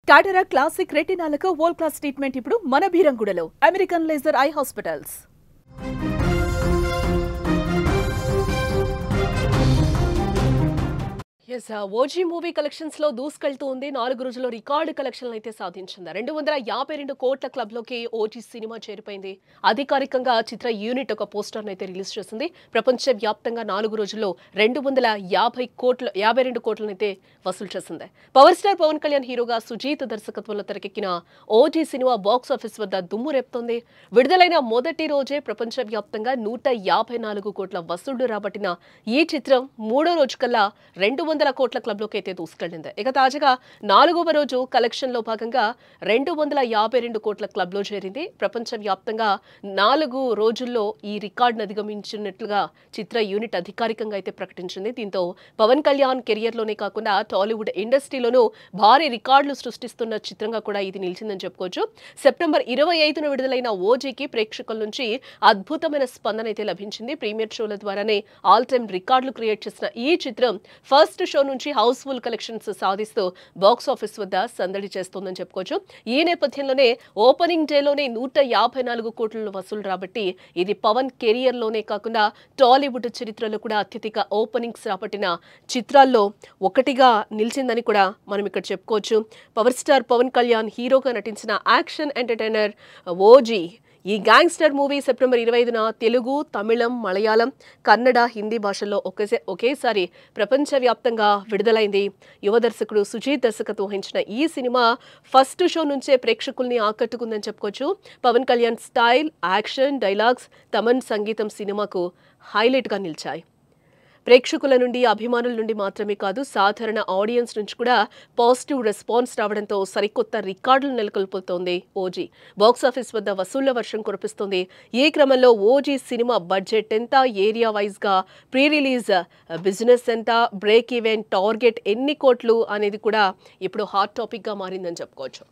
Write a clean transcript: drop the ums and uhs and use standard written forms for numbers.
Cataract క్లాసిక్ రెటినాలకు world class treatment ఇప్పుడు మన బీరంగూడలో American laser eye hospitals. OG movie collections లో దూసుకెళ్తూ ఉంది. 4 రోజుల్లో రికార్డు కలెక్షన్లు అయితే సాధించింది. 252 కోట్ల క్లబ్ లోకి ఓజీ సినిమా చేరిపోయింది. అధికారికంగా చిత్ర యూనిట్ ఒక పోస్టర్ అయితే రిలీజ్ చేసింది. ప్రపంచ వ్యాప్తంగా 4 రోజుల్లో 252 కోట్లను అయితే వసూలు చేసింది. పవర్ స్టార్ పవన్ కళ్యాణ్ హీరోగా సుజీత్ దర్శకత్వంలో తెరకెక్కిన ఓజీ సినిమా బాక్స్ ఆఫీస్ వద్ద దుమ్ము రేపుతోంది. విడుదలైన మొదటి రోజే ప్రపంచ వ్యాప్తంగా 154 కోట్ల వసూళ్లు రాబట్టిన ఈ చిత్రం 3వ రోజు కల్లా 200 కోట్ల క్లబ్ లోకి అయితే దూసుకెళ్లింది. ఇక తాజాగా 4వ రోజు కలెక్షన్ లో భాగంగా 252 కోట్ల క్లబ్ లో చేరింది. ప్రపంచ వ్యాప్తంగా 4 రోజుల్లో ఈ రికార్డును అధిగమించినట్లుగా చిత్ర యూనిట్ అధికారికంగా అయితే ప్రకటించింది. దీంతో పవన్ కళ్యాణ్ కెరియర్ లోనే కాకుండా టాలీవుడ్ ఇండస్ట్రీలోనూ భారీ రికార్డులు సృష్టిస్తున్న చిత్రంగా కూడా ఇది నిలిచిందని చెప్పుకోవచ్చు. సెప్టెంబర్ 25న విడుదలైన ఓజీకి ప్రేక్షకుల నుంచి అద్భుతమైన స్పందన అయితే లభించింది. ప్రీమియర్ షోల ద్వారానే ఆల్ టైమ్ రికార్డులు క్రియేట్ చేసిన ఈ చిత్రం ఫస్ట్ షో నుంచి హౌస్ఫుల్ కలెక్షన్స్ సాధిస్తూ బాక్స్ ఆఫీస్ వద్ద సందడి చేస్తోందని చెప్పుకోవచ్చు. ఈ నేపథ్యంలోనే ఓపెనింగ్ డేలోనే 154 కోట్లను వసూలు రాబట్టి ఇది పవన్ కెరియర్ లోనే కాకుండా టాలీవుడ్ చరిత్రలో కూడా అత్యధిక ఓపెనింగ్స్ రాబట్టిన చిత్రాల్లో ఒకటిగా నిలిచిందని కూడా మనం ఇక్కడ చెప్పుకోవచ్చు. పవర్ స్టార్ పవన్ కళ్యాణ్ హీరోగా నటించిన యాక్షన్ ఎంటర్టైనర్ ఓజీ ఈ గ్యాంగ్స్టర్ మూవీ సెప్టెంబర్ 25న తెలుగు, తమిళం, మలయాళం, కన్నడ, హిందీ భాషల్లో ఒకేసారి ప్రపంచవ్యాప్తంగా విడుదలైంది. యువ దర్శకుడు సుజీత్ దర్శకత్వం వహించిన ఈ సినిమా ఫస్ట్ షో నుంచే ప్రేక్షకుల్ని ఆకట్టుకుందని చెప్పుకోవచ్చు. Pawan Kalyan style, action, dialogues, Thaman సంగీతం సినిమాకు హైలైట్గా నిలిచాయి. ప్రేక్షకుల నుండి, అభిమానుల నుండి మాత్రమే కాదు సాధారణ ఆడియన్స్ నుంచి కూడా పాజిటివ్ రెస్పాన్స్ రావడంతో సరికొత్త రికార్డులు నెలకొల్పుతోంది ఓజీ. బాక్సాఫీస్ వద్ద వసూళ్ల వర్షం కురిపిస్తోంది. ఈ క్రమంలో ఓజీ సినిమా బడ్జెట్ ఎంత, ఏరియా వైజ్గా ప్రీ రిలీజ్ బిజినెస్ ఎంత, బ్రేక్ ఈవెన్ టార్గెట్ ఎన్ని కోట్లు అనేది కూడా ఇప్పుడు హాట్ టాపిక్గా మారిందని చెప్పుకోవచ్చు.